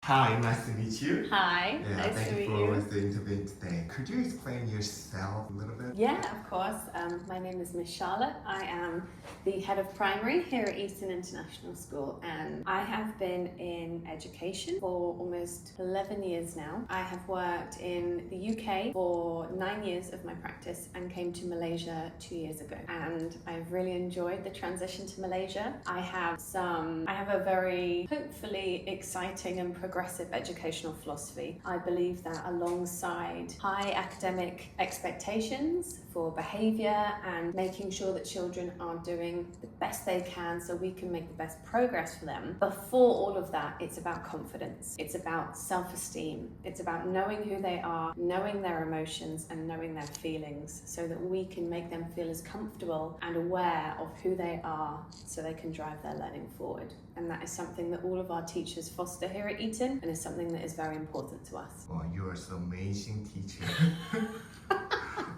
Hi, nice to meet you. Hi, nice to meet you. Thank you for the interview today. Could you explain yourself a little bit? Yeah, of course. My name is Miss Charlotte. I am the head of primary here at Eastern International School, and I have been in education for almost 11 years now. I have worked in the UK for 9 years of my practice and came to Malaysia 2 years ago. And I've really enjoyed the transition to Malaysia. I have a very hopefully exciting and progressive educational philosophy. I believe that alongside high academic expectations for behaviour and making sure that children are doing the best they can so we can make the best progress for them, before all of that, it's about confidence. It's about self-esteem. It's about knowing who they are, knowing their emotions and knowing their feelings so that we can make them feel as comfortable and aware of who they are so they can drive their learning forward. And that is something that all of our teachers foster here at Eton and is something that is very important to us. Wow, you are an amazing teacher.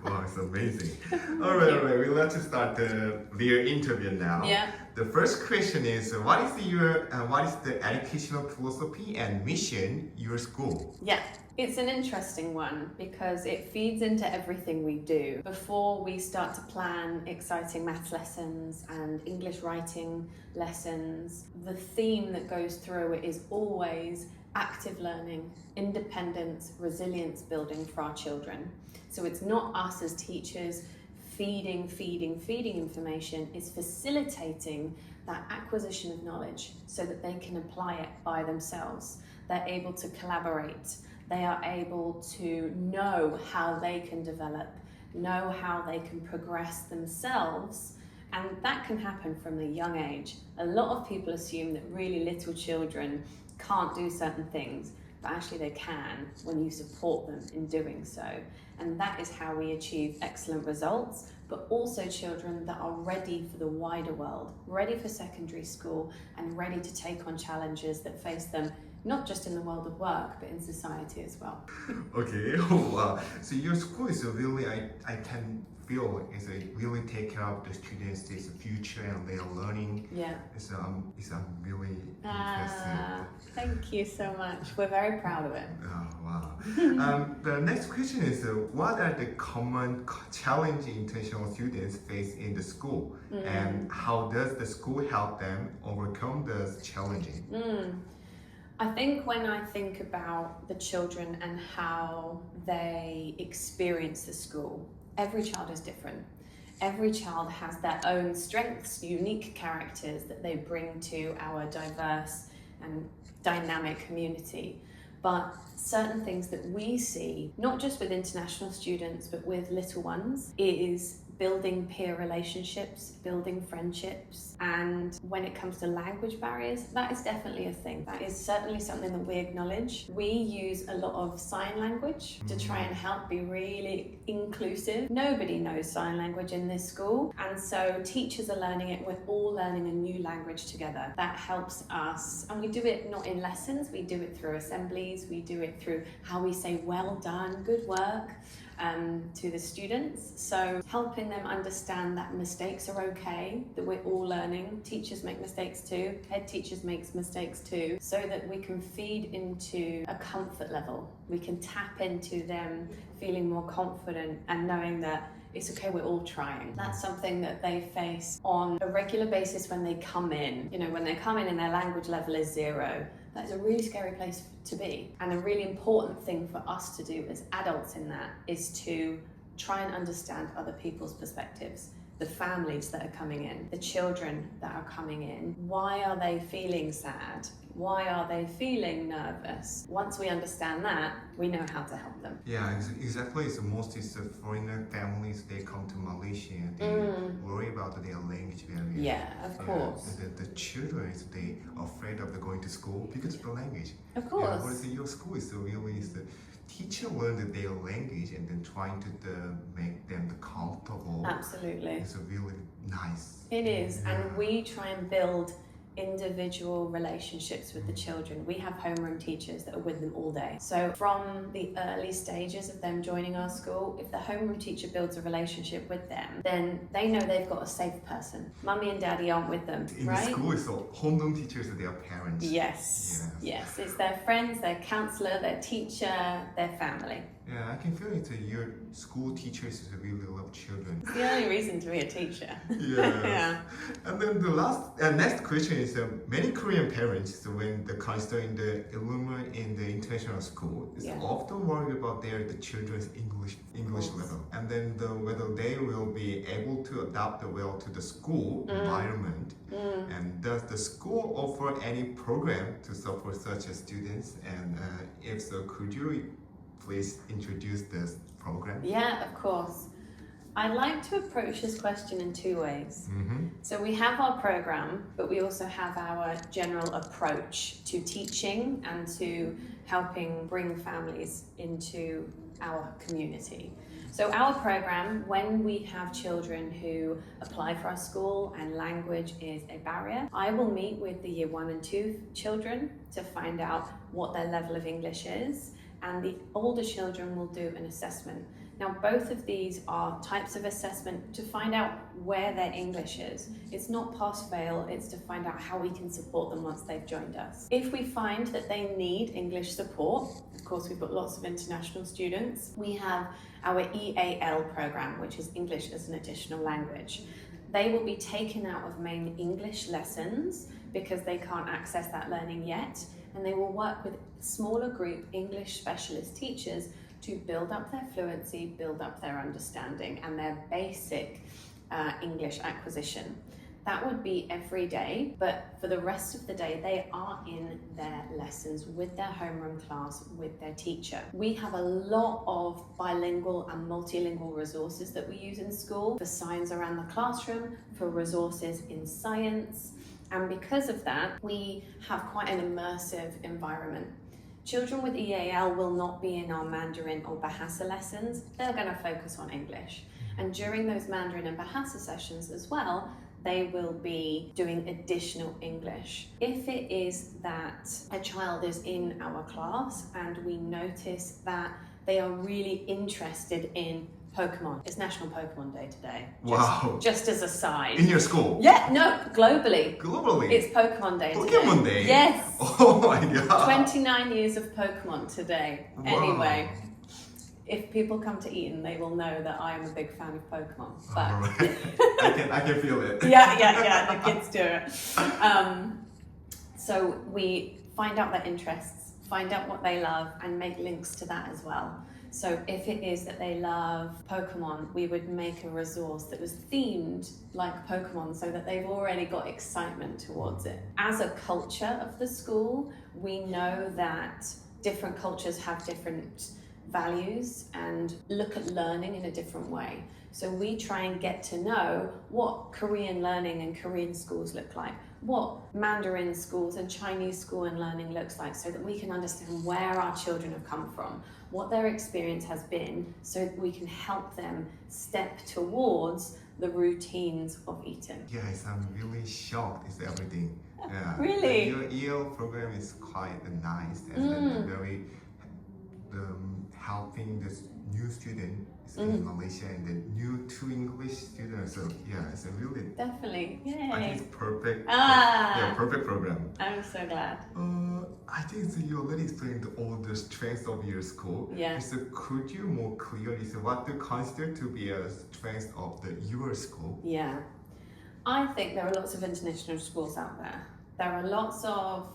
Wow, it's amazing. All right, we'd like to start the real interview now. Yeah. The first question is, what is the educational philosophy and mission your school? Yeah, it's an interesting one because it feeds into everything we do. Before we start to plan exciting maths lessons and English writing lessons, the theme that goes through it is always active learning, independence, resilience building for our children. So it's not us as teachers feeding information, it's facilitating that acquisition of knowledge so that they can apply it by themselves. They're able to collaborate, they are able to know how they can develop, know how they can progress themselves, and that can happen from a young age. A lot of people assume that really little children can't do certain things, but actually they can when you support them in doing so. And that is how we achieve excellent results, but also children that are ready for the wider world, ready for secondary school, and ready to take on challenges that face them, not just in the world of work, but in society as well. Okay, wow. So your school is really, I can feel, is really take care of the students' future and their learning. Yeah. It's really impressive. Thank you so much. We're very proud of it. Oh, wow. The next question is, what are the common challenging international students face in the school? And how does the school help them overcome those challenges? I think when I think about the children and how they experience the school, every child is different. Every child has their own strengths, unique characters that they bring to our diverse and dynamic community. But certain things that we see, not just with international students, but with little ones, is building peer relationships, building friendships. And when it comes to language barriers, that is definitely a thing. That is certainly something that we acknowledge. We use a lot of sign language to try and help be really inclusive. Nobody knows sign language in this school. And so teachers are learning it. We're all learning a new language together. That helps us. And we do it not in lessons, we do it through assemblies, we do it through how we say well done, good work. To the students, so helping them understand that mistakes are okay, that we're all learning. Teachers make mistakes too, head teachers make mistakes too, so that we can feed into a comfort level. We can tap into them feeling more confident and knowing that it's okay, we're all trying. That's something that they face on a regular basis when they come in. You know, when they come in and their language level is 0, that is a really scary place to be. And a really important thing for us to do as adults in that is to try and understand other people's perspectives, the families that are coming in, the children that are coming in. Why are they feeling sad? Why are they feeling nervous? Once we understand that, we know how to help them. Yeah, exactly. It's mostly foreigner families, they come to Malaysia, they worry about their language barrier. Yeah, of course. The children, they are afraid of going to school because of the language. Of course. Yeah, whereas your school is really the teacher learned their language and then trying to make them comfortable. Absolutely. It's really nice. It is, and we try and build individual relationships with the children. We have homeroom teachers that are with them all day. So from the early stages of them joining our school, if the homeroom teacher builds a relationship with them, then they know they've got a safe person. Mummy and daddy aren't with them, In right? the school, so homeroom teachers are their parents. Yes. Yes. It's their friends, their counselor, their teacher, their family. Yeah, I can feel it. Your school teachers really love children. It's the only reason to be a teacher. Yes. Yeah. And then the next question is many Korean parents, when they're considering the alumni in the international school, is often worried about the children's English level, and then whether they will be able to adapt well to the school environment. And does the school offer any program to support such students? And if so, could you please introduce this program? Yeah, of course. I like to approach this question in two ways. So we have our program, but we also have our general approach to teaching and to helping bring families into our community. So our program, when we have children who apply for our school and language is a barrier, I will meet with the year 1 and 2 children to find out what their level of English is, and the older children will do an assessment. Now, both of these are types of assessment to find out where their English is. It's not pass-fail, it's to find out how we can support them once they've joined us. If we find that they need English support, of course we've got lots of international students, we have our EAL program, which is English as an Additional Language. They will be taken out of main English lessons because they can't access that learning yet, and they will work with smaller group English specialist teachers to build up their fluency, build up their understanding and their basic English acquisition. That would be every day, but for the rest of the day, they are in their lessons with their homeroom class, with their teacher. We have a lot of bilingual and multilingual resources that we use in school, for signs around the classroom, for resources in science, and because of that, we have quite an immersive environment. Children with EAL will not be in our Mandarin or Bahasa lessons. They're going to focus on English. And during those Mandarin and Bahasa sessions as well, they will be doing additional English. If it is that a child is in our class and we notice that they are really interested in Pokemon. It's National Pokemon Day today. Just as a side. In your school? Yeah, no, globally. Globally? It's Pokemon Day today. Pokemon Day? Yes. Oh my god. 29 years of Pokemon today. Wow. Anyway, if people come to Eton, they will know that I am a big fan of Pokemon. But right. I can feel it. yeah, the kids do it. So we find out their interests, find out what they love, and make links to that as well. So if it is that they love Pokemon, we would make a resource that was themed like Pokemon so that they've already got excitement towards it. As a culture of the school, we know that different cultures have different values and look at learning in a different way. So we try and get to know what Korean learning and Korean schools look like, what Mandarin schools and Chinese school and learning looks like, so that we can understand where our children have come from, what their experience has been, so that we can help them step towards the routines of Eton. Yes, I'm really shocked. It's everything. Yeah. Really? Your EL program is quite nice and very helping this new student in Malaysia and the new 2 English students. So yeah, it's a really Definitely. I think Yay. it's perfect. Ah. Yeah, perfect program. I'm so glad. I think so you already explained all the strengths of your school. Yeah. So could you more clearly say what do you consider to be a strength of your school? Yeah. I think there are lots of international schools out there. There are lots of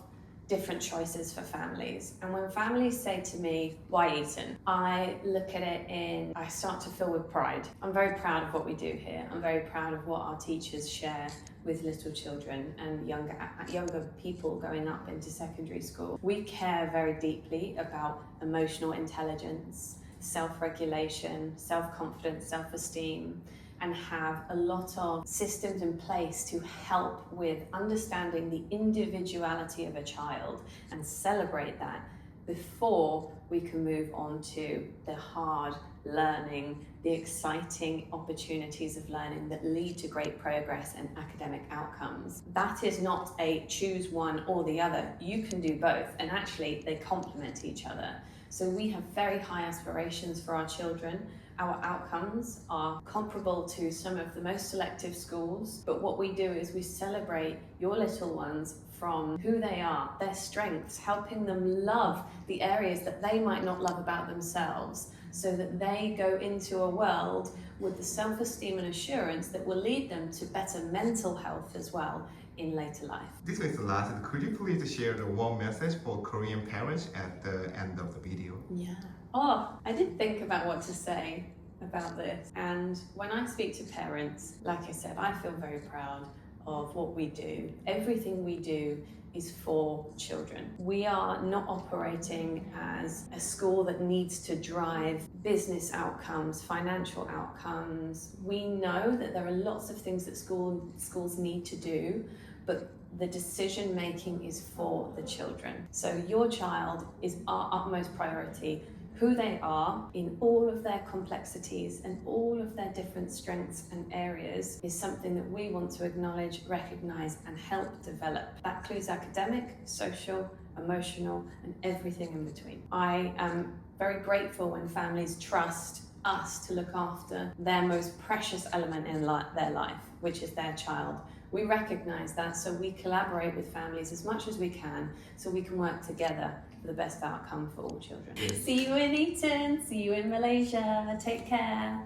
different choices for families. And when families say to me, why Eton? I look at it I start to fill with pride. I'm very proud of what we do here. I'm very proud of what our teachers share with little children and younger people going up into secondary school. We care very deeply about emotional intelligence, self-regulation, self-confidence, self-esteem, and have a lot of systems in place to help with understanding the individuality of a child and celebrate that, before we can move on to the hard learning, the exciting opportunities of learning that lead to great progress and academic outcomes. That is not a choose one or the other. You can do both, and actually they complement each other. So we have very high aspirations for our children. Our outcomes are comparable to some of the most selective schools, but what we do is we celebrate your little ones from who they are, their strengths, helping them love the areas that they might not love about themselves, so that they go into a world with the self-esteem and assurance that will lead them to better mental health as well in later life. This is the last. Could you please share the one message for Korean parents at the end of the video? Yeah. Oh, I did think about what to say about this. And when I speak to parents, like I said, I feel very proud of what we do. Everything we do is for children. We are not operating as a school that needs to drive business outcomes, financial outcomes. We know that there are lots of things that schools need to do, but the decision making is for the children. So your child is our utmost priority. Who they are in all of their complexities and all of their different strengths and areas is something that we want to acknowledge, recognize, and help develop. That includes academic, social, emotional, and everything in between. I am very grateful when families trust us to look after their most precious element in their life, which is their child. We recognize that, so we collaborate with families as much as we can, so we can work together for the best outcome for all children. Yes. See you in Eton, see you in Malaysia, take care.